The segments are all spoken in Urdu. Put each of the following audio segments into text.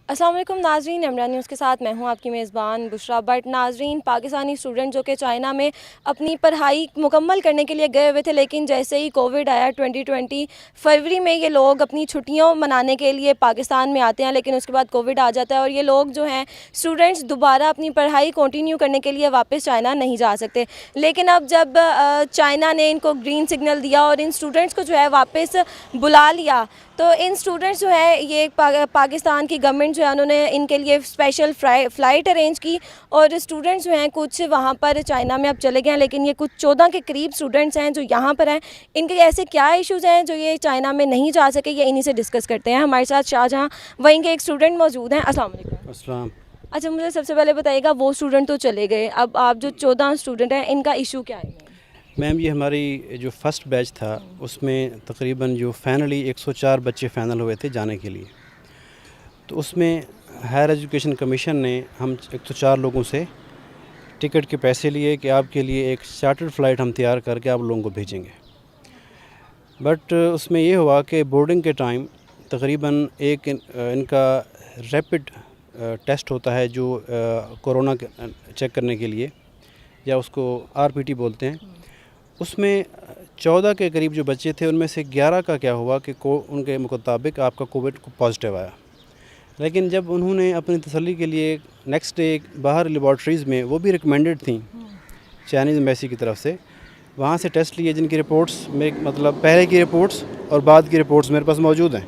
السلام علیکم ناظرین، عمران نیوز کے ساتھ میں ہوں آپ کی میزبان بشرا بٹ۔ ناظرین، پاکستانی اسٹوڈنٹ جو کہ چائنا میں اپنی پڑھائی مکمل کرنے کے لیے گئے ہوئے تھے، لیکن جیسے ہی کووڈ آیا 2020 فروری میں، یہ لوگ اپنی چھٹیوں منانے کے لیے پاکستان میں آتے ہیں، لیکن اس کے بعد کووڈ آ جاتا ہے اور یہ لوگ جو ہیں اسٹوڈنٹس دوبارہ اپنی پڑھائی کنٹینیو کرنے کے لیے واپس چائنا نہیں جا سکتے۔ لیکن اب جب چائنا نے ان کو گرین سگنل دیا اور ان اسٹوڈنٹس کو جو ہے واپس بلا لیا، تو ان اسٹوڈنٹس جو ہے یہ پاکستان کی گورنمنٹ جو ہے انہوں نے ان کے لیے اسپیشل فلائٹ ارینج کی، اور اسٹوڈنٹس جو ہیں کچھ وہاں پر چائنا میں اب چلے گئے ہیں، لیکن یہ کچھ 14 کے قریب اسٹوڈنٹس ہیں جو یہاں پر ہیں۔ ان کے ایسے کیا ایشوز ہیں جو یہ چائنا میں نہیں جا سکے، یہ انہی سے ڈسکس کرتے ہیں۔ ہمارے ساتھ شاہجہاں وہیں کے ایک اسٹوڈنٹ موجود ہیں۔ السلام علیکم۔ السلام۔ اچھا، مجھے سب سے پہلے بتائیے گا، وہ اسٹوڈنٹ تو چلے گئے، اب آپ جو 14 اسٹوڈنٹ ہیں ان کا ایشو کیا ہے؟ میم، یہ ہماری جو فرسٹ بیچ تھا اس میں تقریباً جو فائنلی 104 بچے فائنل ہوئے تھے جانے کے لیے، تو اس میں ہائر ایجوکیشن کمیشن نے ہم 104 لوگوں سے ٹکٹ کے پیسے لیے کہ آپ کے لیے ایک چارٹرڈ فلائٹ ہم تیار کر کے آپ لوگوں کو بھیجیں گے۔ بٹ اس میں یہ ہوا کہ بورڈنگ کے ٹائم تقریباً ایک ان کا ریپڈ ٹیسٹ ہوتا ہے جو کورونا چیک کرنے کے لیے، یا اس کو RPT بولتے ہیں۔ اس میں 14 کے قریب جو بچے تھے ان میں سے 11 کا کیا ہوا کہ ان کے مطابق آپ کا کووڈ پازیٹیو آیا، لیکن جب انہوں نے اپنی تسلی کے لیے نیکسٹ ڈے باہر لیبارٹریز میں، وہ بھی ریکمینڈڈ تھیں چائنیز ایمبیسی کی طرف سے، وہاں سے ٹیسٹ لیے جن کی رپورٹس مطلب پہلے کی رپورٹس اور بعد کی رپورٹس میرے پاس موجود ہیں،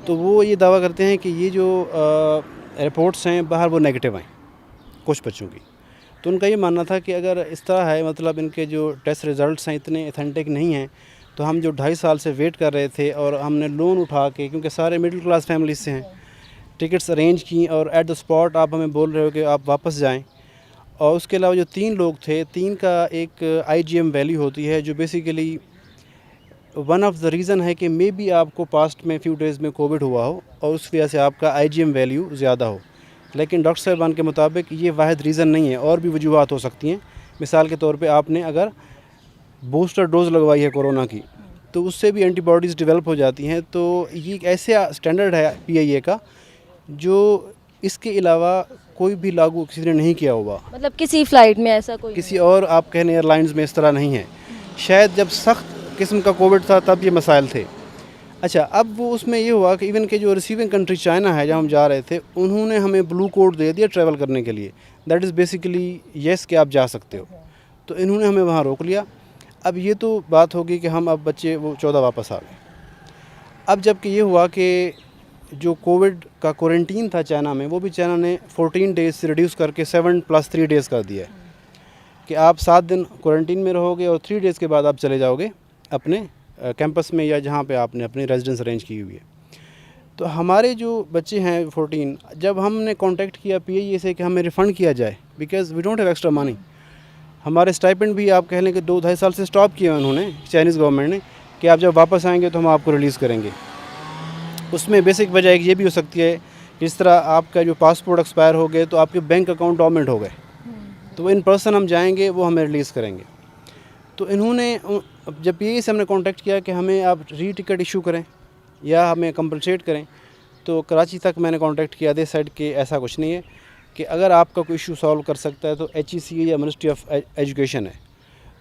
تو وہ یہ دعویٰ کرتے ہیں کہ یہ جو رپورٹس ہیں باہر وہ نیگیٹو آئیں کچھ بچوں کی۔ تو ان کا یہ ماننا تھا کہ اگر اس طرح ہے، مطلب ان کے جو ٹیسٹ ریزلٹس ہیں اتنے ایتھینٹک نہیں ہیں، تو ہم جو 2.5 سال سے ویٹ کر رہے تھے اور ہم نے لون اٹھا کے، کیونکہ سارے مڈل کلاس فیملیز سے ہیں، ٹکٹس ارینج کی اور ایٹ دا اسپاٹ آپ ہمیں بول رہے ہو کہ آپ واپس جائیں۔ اور اس کے علاوہ جو 3 لوگ تھے، 3 کا ایک IgM ویلیو ہوتی ہے جو basically one of the reason ہے کہ مے بی آپ کو پاسٹ میں فیو ڈیز میں کووڈ ہوا ہو اور اس وجہ سے آپ کا IgM ویلیو زیادہ ہو، لیکن ڈاکٹر صاحبان کے مطابق یہ واحد ریزن نہیں ہے، اور بھی وجوہات ہو سکتی ہیں۔ مثال کے طور پہ آپ نے اگر بوسٹر ڈوز لگوائی ہے کورونا کی، تو اس سے بھی اینٹی باڈیز ڈیولپ ہو جاتی ہیں۔ تو یہ ایک ایسا اسٹینڈرڈ ہے PIA کا جو اس کے علاوہ کوئی بھی لاگو کسی نے نہیں کیا ہوا، مطلب کسی فلائٹ میں ایسا کوئی کسی اور آپ کہنے ایئر لائنز میں اس طرح نہیں ہے۔ شاید جب سخت قسم کا کووڈ تھا تب یہ مسائل تھے۔ اچھا، اب وہ اس میں یہ ہوا کہ ایون کہ جو ریسیونگ کنٹری چائنا ہے جہاں ہم جا رہے تھے، انہوں نے ہمیں بلو کوڈ دے دیا ٹریول کرنے کے لیے، دیٹ از بیسیکلی یس کہ آپ جا سکتے ہو، تو انہوں نے ہمیں وہاں روک لیا۔ اب یہ تو بات ہوگی کہ ہم اب بچے وہ 14 واپس آ گئے۔ اب جب کہ یہ ہوا کہ جو کووڈ کا کوارنٹین تھا چائنا میں، وہ بھی چائنا نے 14 ڈیز سے ریڈیوس کر کے 7+3 ڈیز کر دیا ہے کہ آپ 7 دن کوارنٹین میں رہو گے اور 3 ڈیز کے بعد آپ چلے جاؤ گے اپنے کیمپس میں یا جہاں پہ آپ نے اپنی ریزیڈنس ارینج کی ہوئی ہے۔ تو ہمارے جو بچے ہیں 14، جب ہم نے کانٹیکٹ کیا PIA سے کہ ہمیں ریفنڈ کیا جائے، because we don't have extra money, ہمارے اسٹائپنڈ بھی آپ کہہ لیں کہ 2-2.5 سال سے اسٹاپ کیا انہوں نے، چائنیز گورنمنٹ نے، کہ آپ جب واپس آئیں گے تو ہم آپ کو ریلیز کریں گے۔ اس میں بیسک وجہ ایک یہ بھی ہو سکتی ہے، جس طرح آپ کا جو پاسپورٹ ایکسپائر ہو گئے تو آپ کے بینک اکاؤنٹ ڈورمنٹ ہو گئے، تو ان پرسن ہم جائیں گے وہ ہمیں ریلیز کریں گے۔ تو انہوں نے جب PIA سے ہم نے کانٹیکٹ کیا کہ ہمیں آپ ری ٹکٹ ایشو کریں یا ہمیں کمپنسیٹ کریں، تو کراچی تک میں نے کانٹیکٹ کیا، دے سیڈ کہ ایسا کچھ نہیں ہے، کہ اگر آپ کا کوئی ایشو سالو کر سکتا ہے تو HECA یا منسٹری آف ایجوکیشن ہے۔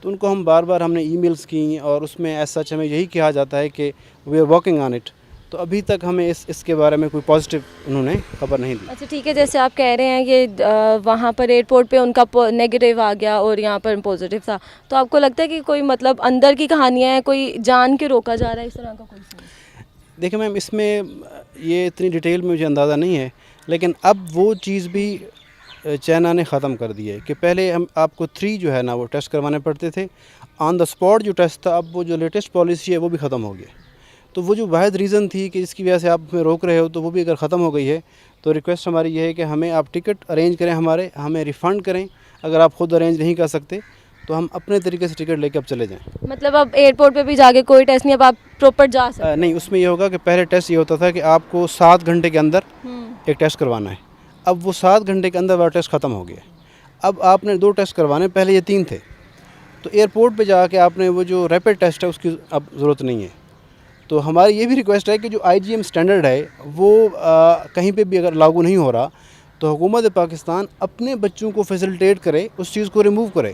تو ان کو ہم بار بار ہم نے ای میلز کی اور اس میں ایز سچ ہمیں یہی کہا جاتا ہے کہ we are working on it, تو ابھی تک ہمیں اس کے بارے میں کوئی پازیٹیو انہوں نے خبر نہیں دی۔ اچھا ٹھیک ہے، جیسے آپ کہہ رہے ہیں کہ وہاں پر ایئرپورٹ پہ ان کا نیگیٹو آ گیا اور یہاں پر پازیٹیو تھا، تو آپ کو لگتا ہے کہ کوئی مطلب اندر کی کہانیاں ہیں، کوئی جان کے روکا جا رہا ہے اس طرح کا کوئی سین؟ دیکھیں میم، اس میں یہ اتنی ڈیٹیل میں مجھے اندازہ نہیں ہے، لیکن اب وہ چیز بھی چائنا نے ختم کر دی ہے کہ پہلے ہم آپ کو 3 جو ہے نا وہ ٹیسٹ کروانے پڑتے تھے آن دا اسپاٹ، جو ٹیسٹ تھا اب وہ جو لیٹسٹ پالیسی ہے وہ بھی ختم ہو گیا۔ تو وہ جو واحد ریزن تھی کہ جس کی وجہ سے آپ ہمیں روک رہے ہو، تو وہ بھی اگر ختم ہو گئی ہے، تو ریکویسٹ ہماری یہ ہے کہ ہمیں آپ ٹکٹ ارینج کریں، ہمیں ریفنڈ کریں، اگر آپ خود ارینج نہیں کر سکتے تو ہم اپنے طریقے سے ٹکٹ لے کے اب چلے جائیں۔ مطلب اب ایئرپورٹ پہ بھی جا کے کوئی ٹیسٹ نہیں، اب آپ پراپر جا سکتے؟ نہیں، اس میں یہ ہوگا کہ پہلے ٹیسٹ یہ ہوتا تھا کہ آپ کو 7 گھنٹے کے اندر ایک ٹیسٹ کروانا ہے، اب وہ 7 گھنٹے کے اندر والا ٹیسٹ ختم ہو گیا، اب آپ نے 2 ٹیسٹ کروانے، پہلے یہ 3 تھے، تو ایئرپورٹ پہ جا کے آپ نے وہ جو ریپڈ ٹیسٹ ہے اس کی اب ضرورت نہیں ہے۔ تو ہماری یہ بھی ریکویسٹ ہے کہ جو آئی جی ایم اسٹینڈرڈ ہے وہ کہیں پہ بھی اگر لاگو نہیں ہو رہا تو حکومت پاکستان اپنے بچوں کو فیسلٹیٹ کرے, اس چیز کو ریموو کرے.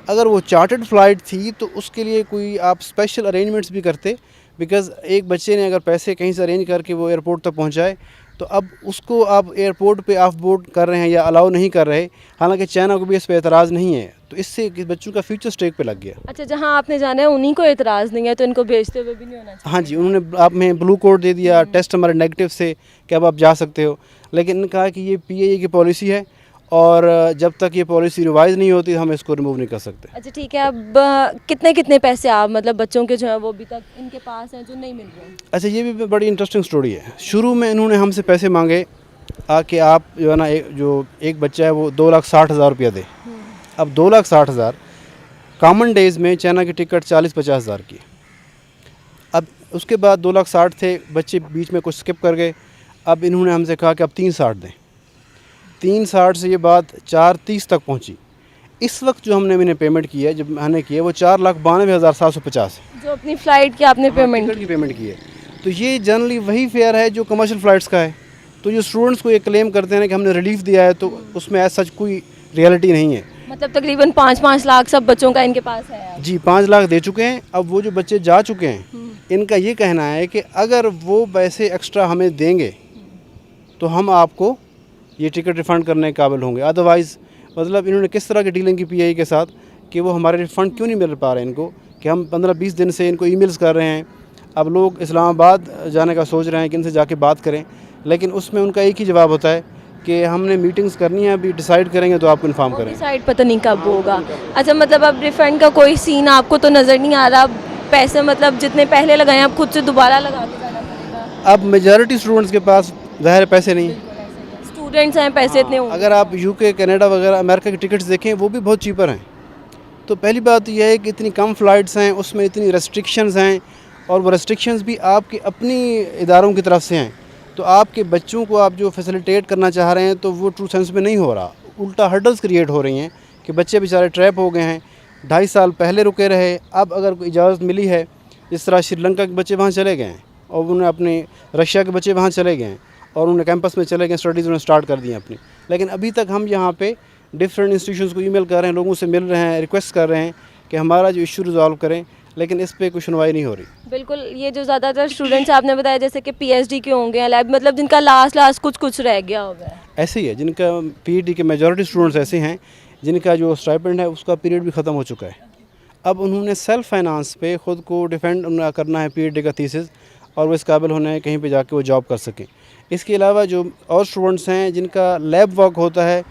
اگر وہ چارٹرڈ فلائٹ تھی تو اس کے لیے کوئی آپ اسپیشل ارینجمنٹس بھی کرتے, بیکاز ایک بچے نے اگر پیسے کہیں سے ارینج کر کے وہ ایئرپورٹ تک پہنچائے تو اب اس کو آپ ایئرپورٹ پہ آف بورڈ کر رہے ہیں یا الاؤ نہیں کر رہے, حالانکہ چائنا کو بھی اس پہ اعتراض نہیں ہے, تو اس سے بچوں کا فیوچر اسٹیک پہ لگ گیا. اچھا, جہاں آپ نے جانا ہے انہیں کو اعتراض نہیں ہے تو ان کو بھیجتے ہوئے بھی نہیں ہونا چاہیے. ہاں جی, انہوں نے آپ میں بلو کوڈ دے دیا, ٹیسٹ ہمارے نیگیٹو سے کہ اب آپ جا سکتے ہو, لیکن انہوں نے کہا کہ یہ پی اے ای کی پالیسی ہے اور جب تک یہ پالیسی ریوائز نہیں ہوتی ہم اس کو ریموو نہیں کر سکتے. اچھا ٹھیک ہے, اب کتنے پیسے آپ مطلب بچوں کے جو ہیں وہ ابھی تک ان کے پاس ہیں جو نہیں مل رہے ہیں؟ اچھا, یہ بھی بڑی انٹرسٹنگ سٹوری ہے. شروع میں انہوں نے ہم سے پیسے مانگے کہ آپ جو ہے نا جو ایک بچہ ہے وہ 2,60,000 روپیہ دے. اب 2,60,000 کامن ڈیز میں چائنا کی ٹکٹ 40-50 ہزار کی. اب اس کے بعد 2,60,000 تھے, بچے بیچ میں کچھ اسکپ کر گئے. اب انہوں نے ہم سے کہا کہ اب 3,60,000 دیں. 3,60,000 سے یہ بات 4,30,000 تک پہنچی. اس وقت جو ہم نے انہیں پیمنٹ کی ہے, جب ہم نے کی ہے وہ 4,92,750 جو اپنی فلائٹ کی آپ نے ٹکٹ کی پیمنٹ کی ہے. تو یہ جنرلی وہی فیئر ہے جو کمرشل فلائٹس کا ہے. تو جو اسٹوڈنٹس کو یہ کلیم کرتے ہیں کہ ہم نے ریلیف دیا ہے, تو اس میں ایز سچ کوئی ریئلٹی نہیں ہے. مطلب تقریباً 5 لاکھ سب بچوں کا ان کے پاس ہے. جی 5 لاکھ دے چکے ہیں. اب وہ جو بچے جا چکے ہیں ان کا یہ کہنا ہے کہ اگر وہ پیسے ایکسٹرا ہمیں دیں گے تو ہم آپ کو یہ ٹکٹ ریفنڈ کرنے کے قابل ہوں گے. ادروائز مطلب انہوں نے کس طرح کی ڈیلنگ کی پی آئی کے ساتھ کہ وہ ہمارے ریفنڈ کیوں نہیں مل پا رہے ان کو, کہ ہم 15-20 دن سے ان کو ای میلز کر رہے ہیں. اب لوگ اسلام آباد جانے کا سوچ رہے ہیں کہ ان سے جا کے بات کریں, لیکن اس میں ان کا ایک ہی جواب ہوتا ہے کہ ہم نے میٹنگز کرنی ہے, ابھی ڈیسائیڈ کریں گے تو آپ کو انفارم کریں گے. ڈیسائیڈ پتہ نہیں کب ہوگا. اچھا, مطلب اب ریفنڈ کا کوئی سین آپ کو تو نظر نہیں آ رہا. پیسے مطلب جتنے پہلے لگائے آپ خود سے دوبارہ لگا کے جانا پڑے گا. اب میجارٹی اسٹوڈنٹس کے پاس ظاہر پیسے نہیں ہیں. اسٹوڈنٹس ہیں, پیسے اتنے ہوں. اگر آپ یو کے, کینیڈا وغیرہ امریکہ کی ٹکٹس دیکھیں وہ بھی بہت چیپر ہیں. تو پہلی بات یہ ہے کہ اتنی کم فلائٹس ہیں, اس میں اتنی ریسٹرکشنز ہیں, اور وہ ریسٹرکشنز بھی آپ کے اپنی اداروں کی طرف سے ہیں. تو آپ کے بچوں کو آپ جو فیسیلیٹیٹ کرنا چاہ رہے ہیں تو وہ ٹرو سینس میں نہیں ہو رہا. الٹا ہرڈلز کریٹ ہو رہی ہیں کہ بچے بیچارے ٹریپ ہو گئے ہیں. 2.5 سال پہلے رکے رہے, اب اگر کوئی اجازت ملی ہے, جس طرح سری لنکا کے بچے وہاں چلے گئے ہیں اور انہیں اپنے رشیا کے بچے وہاں چلے گئے ہیں اور انہیں کیمپس میں چلے گئے, اسٹڈیز انہیں سٹارٹ کر دی ہیں اپنی. لیکن ابھی تک ہم یہاں پہ ڈفرینٹ انسٹیٹیوشنز کو ای میل کر رہے ہیں, لوگوں سے مل رہے ہیں, ریکویسٹ کر رہے ہیں کہ ہمارا جو ایشو ریزالو کریں, لیکن اس پہ کوئی سنوائی نہیں ہو رہی. بالکل, یہ جو زیادہ تر اسٹوڈنٹس آپ نے بتایا جیسے کہ پی ایچ ڈی کے ہوں گے, مطلب جن کا لاسٹ کچھ رہ گیا ہوگا. ایسے ہی ہے جن کا پی ایچ ڈی کے میجورٹی اسٹوڈنٹس ایسے ہیں جن کا جو اسٹائپنڈ ہے اس کا پیریڈ بھی ختم ہو چکا ہے. اب انہوں نے سیلف فائنانس پہ خود کو ڈیفینڈ کرنا ہے پی ایچ ڈی کا تھیسس, اور وہ اس قابل ہونا ہے کہیں پہ جا کے وہ جاب کر سکیں. اس کے علاوہ جو اور اسٹوڈنٹس ہیں جن کا لیب ورک ہوتا ہے,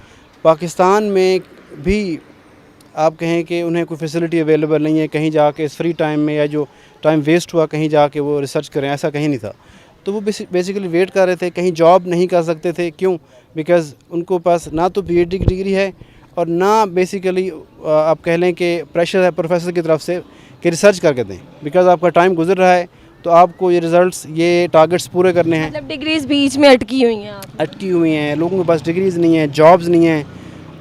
پاکستان میں بھی آپ کہیں کہ انہیں کوئی فیسلٹی اویلیبل نہیں ہے کہیں جا کے اس فری ٹائم میں, یا جو ٹائم ویسٹ ہوا کہیں جا کے وہ ریسرچ کریں, ایسا کہیں نہیں تھا. تو وہ بیسیکلی ویٹ کر رہے تھے, کہیں جاب نہیں کر سکتے تھے. کیوں؟ بیکاز ان کو پاس نہ تو پی ایچ ڈی کی ڈگری ہے اور نہ بیسیکلی آپ کہہ لیں کہ پریشر ہے پروفیسر کی طرف سے کہ ریسرچ کر کے دیں, بیکاز آپ کا ٹائم گزر رہا ہے تو آپ کو یہ ریزلٹس, یہ ٹارگٹس پورے کرنے ہیں. مطلب ڈگریز بیچ میں اٹکی ہوئی ہیں. اٹکی ہوئی ہیں, لوگوں کے پاس ڈگریز نہیں ہیں, جابز نہیں ہیں,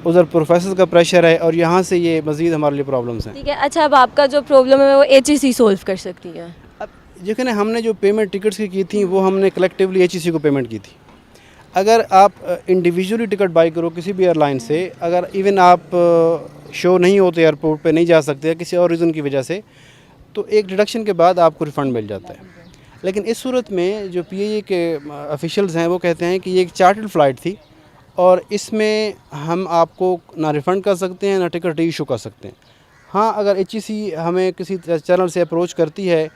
ادھر پروفیسر کا پریشر ہے, اور یہاں سے یہ مزید ہمارے لیے پرابلمس ہیں. ٹھیک ہے. اچھا, اب آپ کا جو پرابلم ہے وہ ایچ ای سی سولو کر سکتی ہے. اب دیکھیں ہم نے جو پیمنٹ ٹکٹس کی تھیں وہ ہم نے کلیکٹیولی ایچ ای سی کو پیمنٹ کی تھی. اگر آپ انڈیویجولی ٹکٹ بائی کرو کسی بھی ایئر لائن سے, اگر ایون آپ شو نہیں ہوتے ایئرپورٹ پہ نہیں جا سکتے کسی اور ریزن کی وجہ سے, تو ایک ڈیڈکشن کے بعد آپ کو ریفنڈ مل جاتا ہے. لیکن اس صورت میں جو پی اے ای کے آفیشلز ہیں وہ کہتے ہیں کہ یہ ایک چارٹرڈ فلائٹ تھی اور اس میں ہم آپ کو نہ ریفنڈ کر سکتے ہیں نہ ٹکٹ ری ایشو کر سکتے ہیں. ہاں, اگر ایچ ای سی ہمیں کسی چینل سے اپروچ کرتی ہے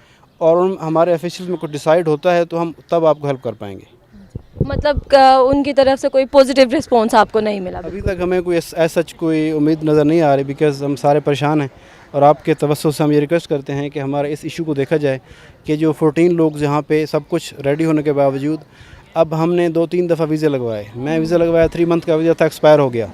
اور ہمارے آفیشلز میں کچھ ڈیسائیڈ ہوتا ہے تو ہم تب آپ کو ہیلپ کر پائیں گے. مطلب ان کی طرف سے کوئی پازیٹیو رسپانس آپ کو نہیں ملا؟ ابھی تک ہمیں کوئی ایز سچ کوئی امید نظر نہیں آ رہی, بیکاز ہم سارے پریشان ہیں. اور آپ کے توسط سے ہم یہ ریکویسٹ کرتے ہیں کہ ہمارے اس ایشو کو دیکھا جائے کہ جو 14 لوگ یہاں پہ سب کچھ ریڈی ہونے کے باوجود, اب ہم نے 2-3 دفعہ ویزے لگوائے. میں ویزا لگوایا 3 منتھ کا ویزا تھا, ایکسپائر ہو گیا,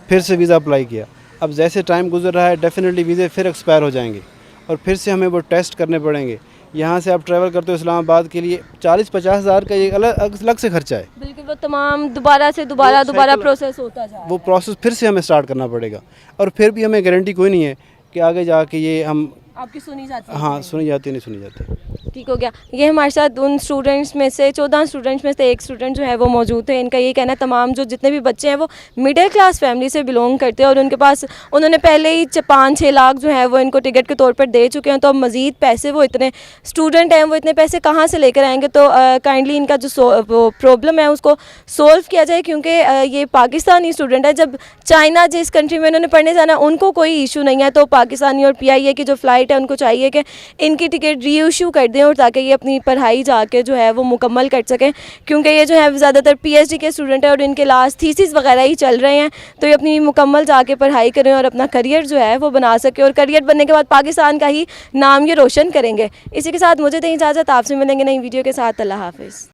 پھر سے ویزا اپلائی کیا. اب جیسے ٹائم گزر رہا ہے ڈیفینیٹلی ویزے پھر ایکسپائر ہو جائیں گے اور پھر سے ہمیں وہ ٹیسٹ کرنے پڑیں گے. یہاں سے آپ ٹریول کرتے ہو اسلام آباد کے لیے 40-50 ہزار کا یہ الگ سے خرچہ ہے. بالکل, وہ تمام دوبارہ پروسیس ہوتا جائے, وہ پروسیس پھر سے ہمیں سٹارٹ کرنا پڑے گا, اور پھر بھی ہمیں گارنٹی کوئی نہیں ہے کہ آگے جا کے یہ ہم آپ کی سنی جاتی ہے؟ ہاں سنی جاتی ہے، نہیں سنی جاتی. ٹھیک ہو گیا. یہ ہمارے ساتھ ان اسٹوڈنٹس میں سے 14 اسٹوڈنٹس میں سے ایک اسٹوڈنٹ جو ہے وہ موجود تھے. ان کا یہ کہنا ہے تمام جو جتنے بھی بچے ہیں وہ مڈل کلاس فیملی سے بلونگ کرتے ہیں اور ان کے پاس انہوں نے پہلے ہی 5-6 لاکھ جو ہے وہ ان کو ٹکٹ کے طور پر دے چکے ہیں. تو اب مزید پیسے وہ اتنے اسٹوڈنٹ ہیں وہ اتنے پیسے کہاں سے لے کر آئیں گے؟ تو کائنڈلی ان کا جو پرابلم ہے اس کو سولو کیا جائے، کیونکہ یہ پاکستانی اسٹوڈنٹ ہے. جب چائنا جس کنٹری میں انہوں نے پڑھنے جانا ہے ان کو کوئی ایشو نہیں ہے، تو پاکستانی اور PIA کی جو فلائٹ ہے ان کو چاہیے کہ ان کی ٹکٹ ری ایشو کر دیں اور تاکہ یہ اپنی پڑھائی جا کے جو ہے وہ مکمل کر سکیں، کیونکہ یہ جو ہے زیادہ تر PhD کے اسٹوڈنٹ ہیں اور ان کے لاسٹ تھیسس وغیرہ ہی چل رہے ہیں. تو یہ اپنی مکمل جا کے پڑھائی کریں اور اپنا کریئر جو ہے وہ بنا سکے اور کریئر بننے کے بعد پاکستان کا ہی نام یہ روشن کریں گے. اسی کے ساتھ مجھے دیں اجازت، آپ سے ملیں گے نئی ویڈیو کے ساتھ. اللہ حافظ.